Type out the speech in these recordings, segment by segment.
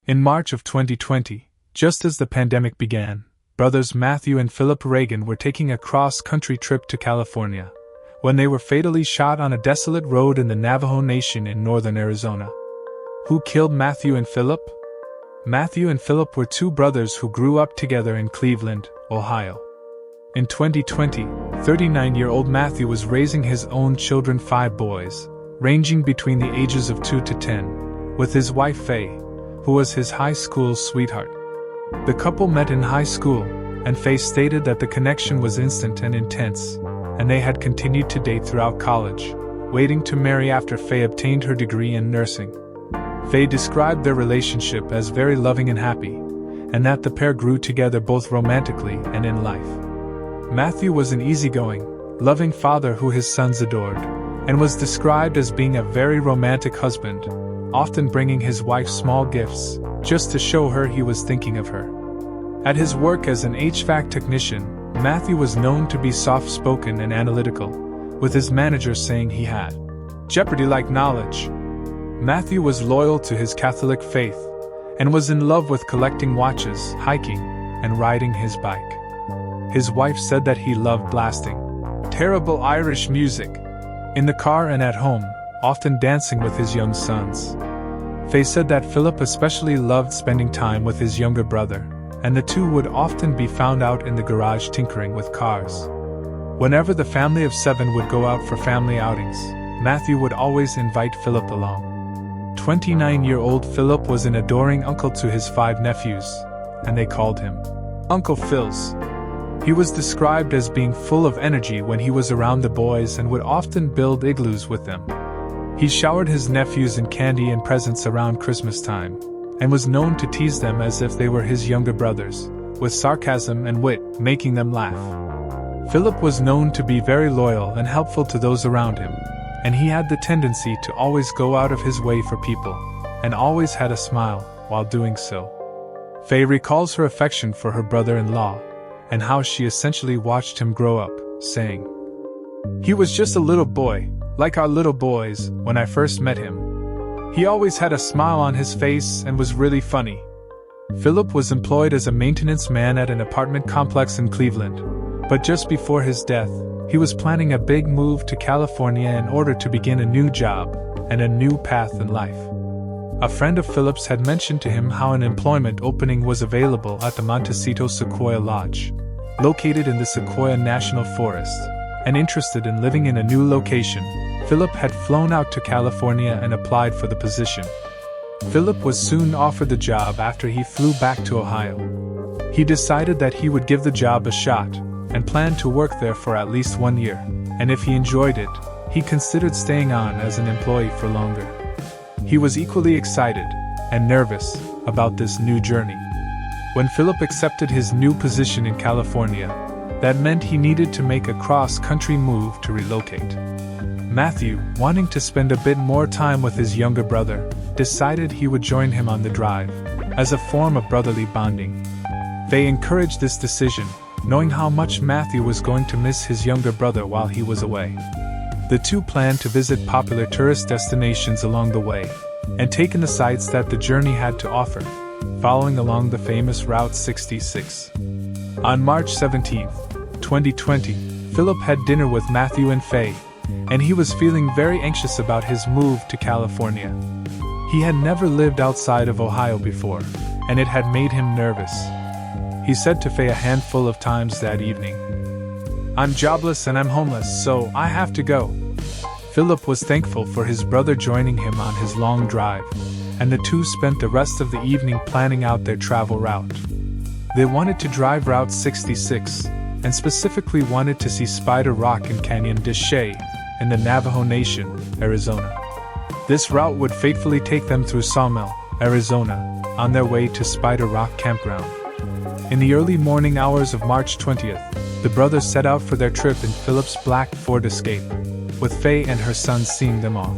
In March of 2020, just as the pandemic began, brothers Matthew and Philip Reagan were taking a cross-country trip to California, when they were fatally shot on a desolate road in the Navajo Nation in northern Arizona. Who killed Matthew and Philip? Matthew and Philip were two brothers who grew up together in Cleveland, Ohio. In 2020, 39-year-old Matthew was raising his own children, 5 boys, ranging between the ages of 2 to 10, with his wife Faye, who was his high school sweetheart. The couple met in high school, and Faye stated that the connection was instant and intense, and they had continued to date throughout college, waiting to marry after Faye obtained her degree in nursing. Faye described their relationship as very loving and happy, and that the pair grew together both romantically and in life. Matthew was an easygoing, loving father who his sons adored, and was described as being a very romantic husband, often bringing his wife small gifts, just to show her he was thinking of her. At his work as an HVAC technician, Matthew was known to be soft-spoken and analytical, with his manager saying he had Jeopardy-like knowledge. Matthew was loyal to his Catholic faith, and was in love with collecting watches, hiking, and riding his bike. His wife said that he loved blasting terrible Irish music in the car and at home, often dancing with his young sons. Faye said that Philip especially loved spending time with his younger brother, and the two would often be found out in the garage tinkering with cars. Whenever the family of 7 would go out for family outings, Matthew would always invite Philip along. 29-year-old Philip was an adoring uncle to his 5 nephews, and they called him Uncle Phils. He was described as being full of energy when he was around the boys and would often build igloos with them. He showered his nephews in candy and presents around Christmas time, and was known to tease them as if they were his younger brothers, with sarcasm and wit, making them laugh. Philip was known to be very loyal and helpful to those around him, and he had the tendency to always go out of his way for people, and always had a smile while doing so. Faye recalls her affection for her brother-in-law, and how she essentially watched him grow up, saying, "He was just a little boy, like our little boys, when I first met him. He always had a smile on his face and was really funny." Philip was employed as a maintenance man at an apartment complex in Cleveland, but just before his death, he was planning a big move to California in order to begin a new job and a new path in life. A friend of Philip's had mentioned to him how an employment opening was available at the Montecito Sequoia Lodge, located in the Sequoia National Forest, and interested in living in a new location, Philip had flown out to California and applied for the position. Philip was soon offered the job after he flew back to Ohio. He decided that he would give the job a shot, and planned to work there for at least 1 year, and if he enjoyed it, he considered staying on as an employee for longer. He was equally excited and nervous about this new journey. When Philip accepted his new position in California, that meant he needed to make a cross-country move to relocate. Matthew, wanting to spend a bit more time with his younger brother, decided he would join him on the drive, as a form of brotherly bonding. They encouraged this decision, knowing how much Matthew was going to miss his younger brother while he was away. The two planned to visit popular tourist destinations along the way, and take in the sights that the journey had to offer, following along the famous Route 66. On March 17, 2020, Philip had dinner with Matthew and Faye, and he was feeling very anxious about his move to California. He had never lived outside of Ohio before, and it had made him nervous. He said to Faye a handful of times that evening, "I'm jobless and I'm homeless, so I have to go." Philip was thankful for his brother joining him on his long drive, and the two spent the rest of the evening planning out their travel route. They wanted to drive Route 66, and specifically wanted to see Spider Rock and Canyon de Chelly in the Navajo Nation, Arizona. This route would fatefully take them through Sawmill, Arizona, on their way to Spider Rock Campground. In the early morning hours of March 20th, the brothers set out for their trip in Philip's black Ford Escape, with Faye and her sons seeing them off.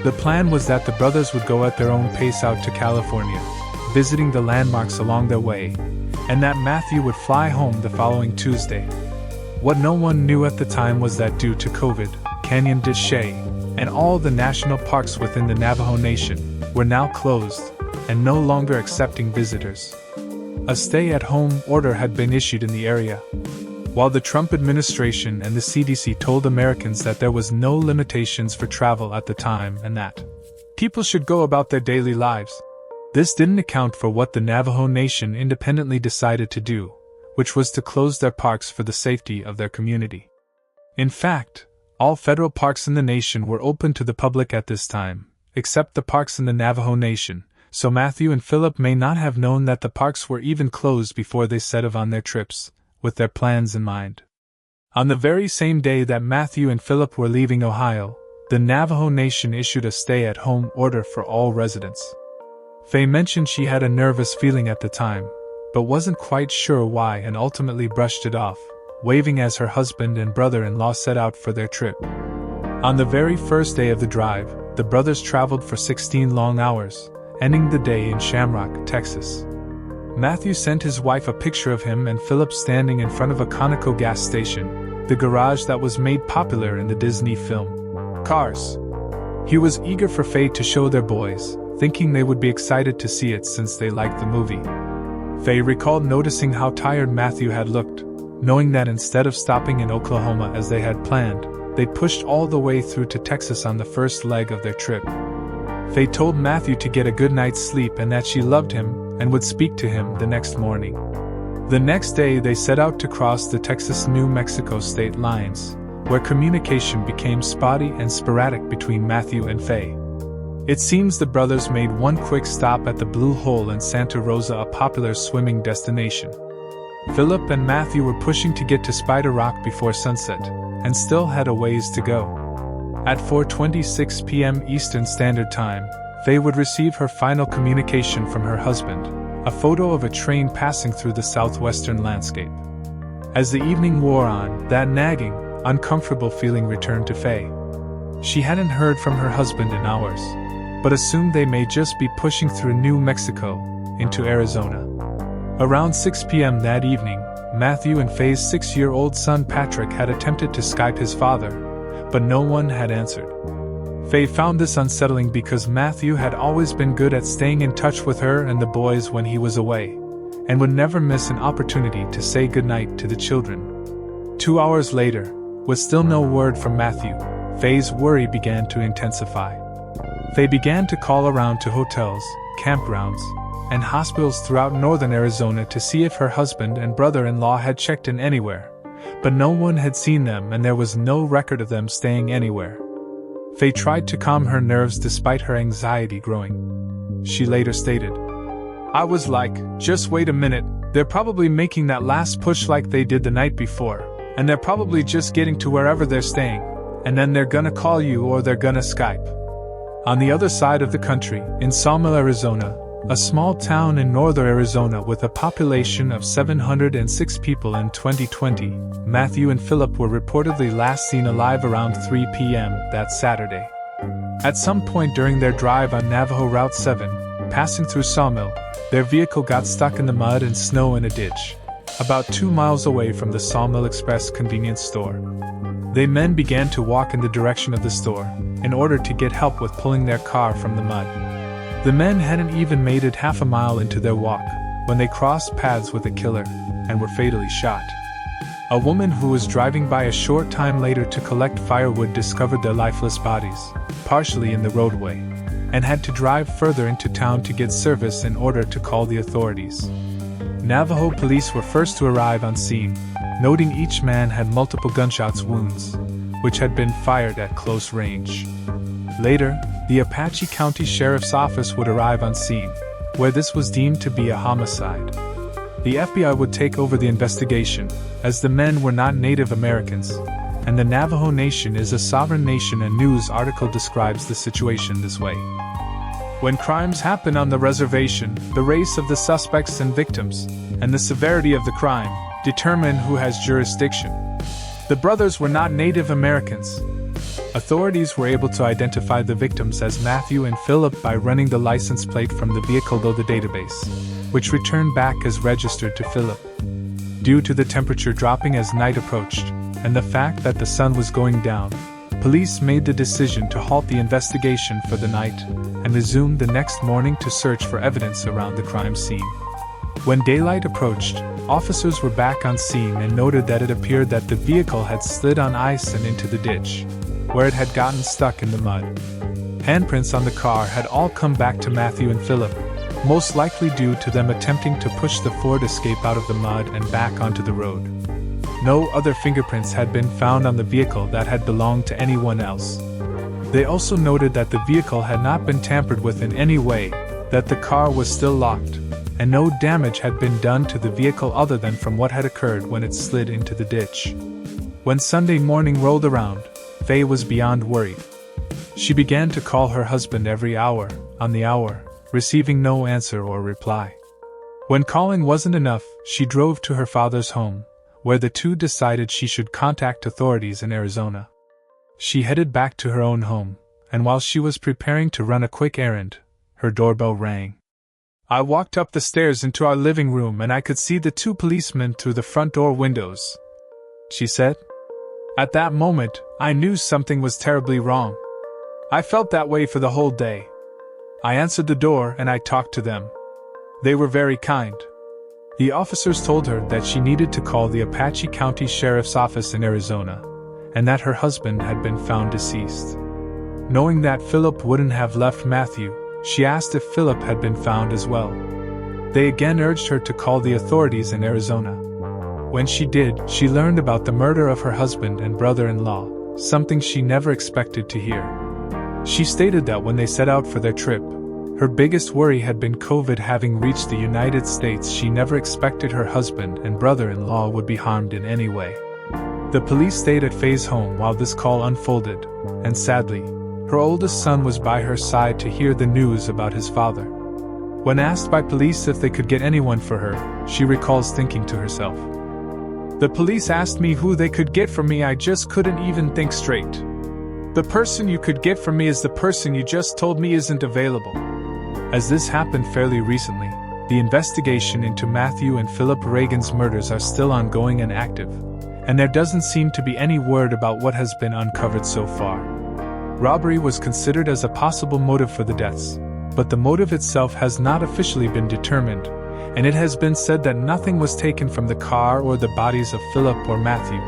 The plan was that the brothers would go at their own pace out to California, visiting the landmarks along their way, and that Matthew would fly home the following Tuesday. What no one knew at the time was that due to COVID, Canyon de Chelly, and all the national parks within the Navajo Nation were now closed and no longer accepting visitors. A stay-at-home order had been issued in the area, while the Trump administration and the CDC told Americans that there was no limitations for travel at the time and that people should go about their daily lives. This didn't account for what the Navajo Nation independently decided to do, which was to close their parks for the safety of their community. In fact, all federal parks in the nation were open to the public at this time, except the parks in the Navajo Nation, so Matthew and Philip may not have known that the parks were even closed before they set off on their trips, with their plans in mind. On the very same day that Matthew and Philip were leaving Ohio, the Navajo Nation issued a stay-at-home order for all residents. Faye mentioned she had a nervous feeling at the time, but wasn't quite sure why and ultimately brushed it off, waving as her husband and brother-in-law set out for their trip. On the very first day of the drive, the brothers traveled for 16 long hours, ending the day in Shamrock, Texas. Matthew sent his wife a picture of him and Philip standing in front of a Conoco gas station, the garage that was made popular in the Disney film Cars. He was eager for Faye to show their boys, thinking they would be excited to see it since they liked the movie. Faye recalled noticing how tired Matthew had looked, knowing that instead of stopping in Oklahoma as they had planned, they pushed all the way through to Texas on the first leg of their trip. Faye told Matthew to get a good night's sleep and that she loved him and would speak to him the next morning. The next day they set out to cross the Texas-New Mexico state lines, where communication became spotty and sporadic between Matthew and Faye. It seems the brothers made one quick stop at the Blue Hole in Santa Rosa, a popular swimming destination. Philip and Matthew were pushing to get to Spider Rock before sunset, and still had a ways to go. At 4:26 p.m. Eastern Standard Time, Faye would receive her final communication from her husband, a photo of a train passing through the southwestern landscape. As the evening wore on, that nagging, uncomfortable feeling returned to Faye. She hadn't heard from her husband in hours, but assumed they may just be pushing through New Mexico into Arizona. Around 6 p.m. that evening, Matthew and Faye's 6-year-old son Patrick had attempted to Skype his father, but no one had answered. Faye found this unsettling because Matthew had always been good at staying in touch with her and the boys when he was away, and would never miss an opportunity to say goodnight to the children. 2 hours later, with still no word from Matthew, Faye's worry began to intensify. Faye began to call around to hotels, campgrounds, and hospitals throughout northern Arizona to see if her husband and brother-in-law had checked in anywhere, but no one had seen them and there was no record of them staying anywhere. Faye tried to calm her nerves despite her anxiety growing. She later stated, "I was like, just wait a minute, they're probably making that last push like they did the night before, and they're probably just getting to wherever they're staying, and then they're gonna call you or they're gonna Skype." On the other side of the country, in Sawmill, Arizona, a small town in northern Arizona with a population of 706 people in 2020, Matthew and Philip were reportedly last seen alive around 3 p.m. that Saturday. At some point during their drive on Navajo Route 7, passing through Sawmill, their vehicle got stuck in the mud and snow in a ditch, about 2 miles away from the Sawmill Express convenience store. The men began to walk in the direction of the store, in order to get help with pulling their car from the mud. The men hadn't even made it half a mile into their walk, when they crossed paths with a killer, and were fatally shot. A woman who was driving by a short time later to collect firewood discovered their lifeless bodies, partially in the roadway, and had to drive further into town to get service in order to call the authorities. Navajo police were first to arrive on scene, noting each man had multiple gunshots wounds, which had been fired at close range. Later, the Apache County Sheriff's Office would arrive on scene, where this was deemed to be a homicide. The FBI would take over the investigation, as the men were not Native Americans, and the Navajo Nation is a sovereign nation. A news article describes the situation this way. When crimes happen on the reservation, the race of the suspects and victims, and the severity of the crime, determine who has jurisdiction. The brothers were not Native Americans. Authorities were able to identify the victims as Matthew and Philip by running the license plate from the vehicle to the database, which returned back as registered to Philip. Due to the temperature dropping as night approached, and the fact that the sun was going down, Police made the decision to halt the investigation for the night and resumed the next morning to search for evidence around the crime scene. When daylight approached, officers were back on scene and noted that it appeared that the vehicle had slid on ice and into the ditch, where it had gotten stuck in the mud. Handprints on the car had all come back to Matthew and Philip, most likely due to them attempting to push the Ford Escape out of the mud and back onto the road. No other fingerprints had been found on the vehicle that had belonged to anyone else. They also noted that the vehicle had not been tampered with in any way, that the car was still locked, and no damage had been done to the vehicle other than from what had occurred when it slid into the ditch. When Sunday morning rolled around, Faye was beyond worried. She began to call her husband every hour, on the hour, receiving no answer or reply. When calling wasn't enough, she drove to her father's home, where the two decided she should contact authorities in Arizona. She headed back to her own home, and while she was preparing to run a quick errand, her doorbell rang. I walked up the stairs into our living room and I could see the two policemen through the front door windows, she said. At that moment, I knew something was terribly wrong. I felt that way for the whole day. I answered the door and I talked to them. They were very kind. The officers told her that she needed to call the Apache County Sheriff's Office in Arizona, and that her husband had been found deceased. Knowing that Philip wouldn't have left Matthew, she asked if Philip had been found as well. They again urged her to call the authorities in Arizona. When she did, she learned about the murder of her husband and brother-in-law, something she never expected to hear. She stated that when they set out for their trip, her biggest worry had been COVID having reached the United States. She never expected her husband and brother-in-law would be harmed in any way. The police stayed at Faye's home while this call unfolded, and sadly, her oldest son was by her side to hear the news about his father. When asked by police if they could get anyone for her, she recalls thinking to herself, "The police asked me who they could get for me. I just couldn't even think straight. The person you could get for me is the person you just told me isn't available." As this happened fairly recently, the investigation into Matthew and Philip Reagan's murders are still ongoing and active, and there doesn't seem to be any word about what has been uncovered so far. Robbery was considered as a possible motive for the deaths, but the motive itself has not officially been determined, and it has been said that nothing was taken from the car or the bodies of Philip or Matthew.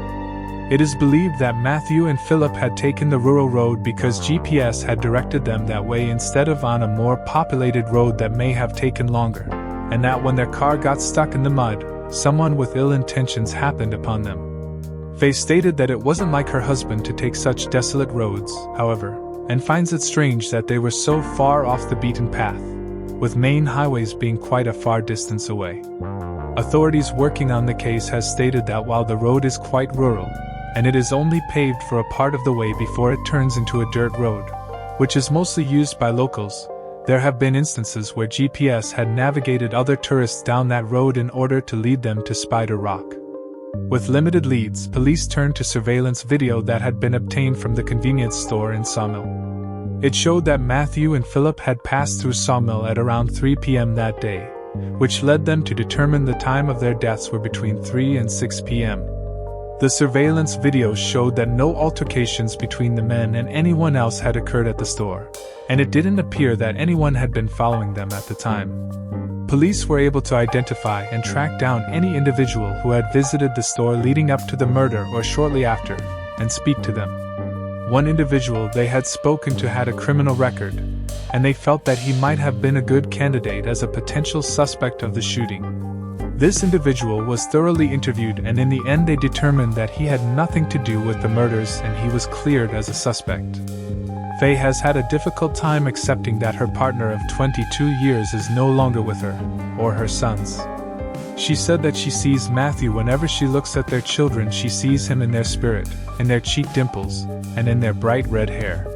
It is believed that Matthew and Philip had taken the rural road because GPS had directed them that way instead of on a more populated road that may have taken longer, and that when their car got stuck in the mud, someone with ill intentions happened upon them. Faye stated that it wasn't like her husband to take such desolate roads, however, and finds it strange that they were so far off the beaten path, with main highways being quite a far distance away. Authorities working on the case has stated that while the road is quite rural, and it is only paved for a part of the way before it turns into a dirt road, which is mostly used by locals, there have been instances where GPS had navigated other tourists down that road in order to lead them to Spider Rock. With limited leads, police turned to surveillance video that had been obtained from the convenience store in Sawmill. It showed that Matthew and Philip had passed through Sawmill at around 3 p.m. that day, which led them to determine the time of their deaths were between 3 and 6 p.m. The surveillance video showed that no altercations between the men and anyone else had occurred at the store, and it didn't appear that anyone had been following them at the time. Police were able to identify and track down any individual who had visited the store leading up to the murder or shortly after, and speak to them. One individual they had spoken to had a criminal record, and they felt that he might have been a good candidate as a potential suspect of the shooting. This individual was thoroughly interviewed, and in the end they determined that he had nothing to do with the murders and he was cleared as a suspect. Faye has had a difficult time accepting that her partner of 22 years is no longer with her, or her sons. She said that she sees Matthew whenever she looks at their children. She sees him in their spirit, in their cheek dimples, and in their bright red hair.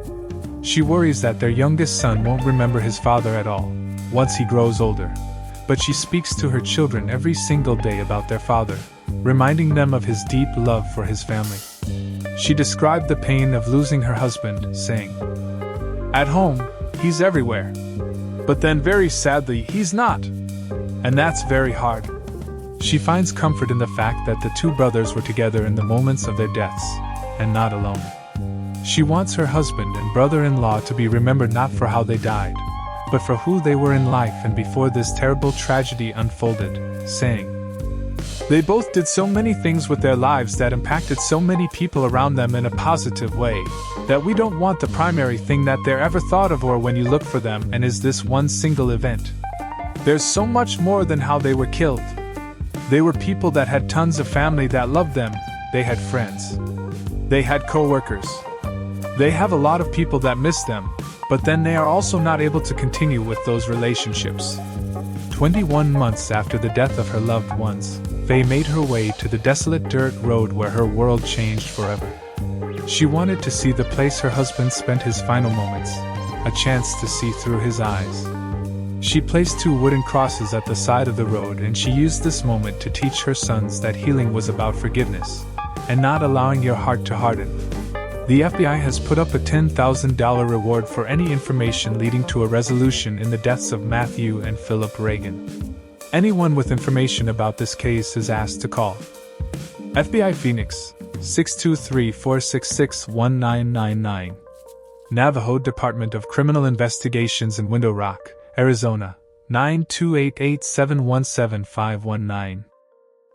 She worries that their youngest son won't remember his father at all, once he grows older. But she speaks to her children every single day about their father, reminding them of his deep love for his family. She described the pain of losing her husband, saying, "At home, he's everywhere. But then very sadly, he's not. And that's very hard." She finds comfort in the fact that the two brothers were together in the moments of their deaths, and not alone. She wants her husband and brother-in-law to be remembered not for how they died, but for who they were in life and before this terrible tragedy unfolded, saying, "They both did so many things with their lives that impacted so many people around them in a positive way, that we don't want the primary thing that they're ever thought of or when you look for them and is this one single event. There's so much more than how they were killed. They were people that had tons of family that loved them, they had friends. They had co-workers. They have a lot of people that miss them, but then they are also not able to continue with those relationships." 21 months after the death of her loved ones, Faye made her way to the desolate dirt road where her world changed forever. She wanted to see the place her husband spent his final moments, a chance to see through his eyes. She placed 2 wooden crosses at the side of the road, and she used this moment to teach her sons that healing was about forgiveness, and not allowing your heart to harden. The FBI has put up a $10,000 reward for any information leading to a resolution in the deaths of Matthew and Philip Reagan. Anyone with information about this case is asked to call FBI Phoenix 623-466-1999, Navajo Department of Criminal Investigations in Window Rock, Arizona 928-8717519,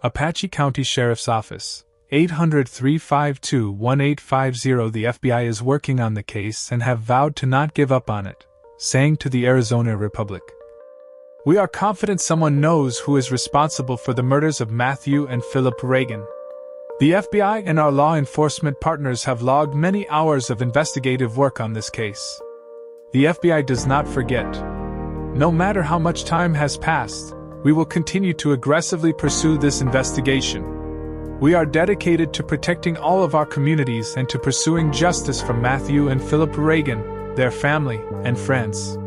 Apache County Sheriff's Office 800-352-1850. The FBI is working on the case and have vowed to not give up on it, saying to the Arizona Republic, "We are confident someone knows who is responsible for the murders of Matthew and Philip Reagan. The FBI and our law enforcement partners have logged many hours of investigative work on this case. The FBI does not forget. No matter how much time has passed, we will continue to aggressively pursue this investigation. We are dedicated to protecting all of our communities and to pursuing justice for Matthew and Philip Reagan, their family, and friends."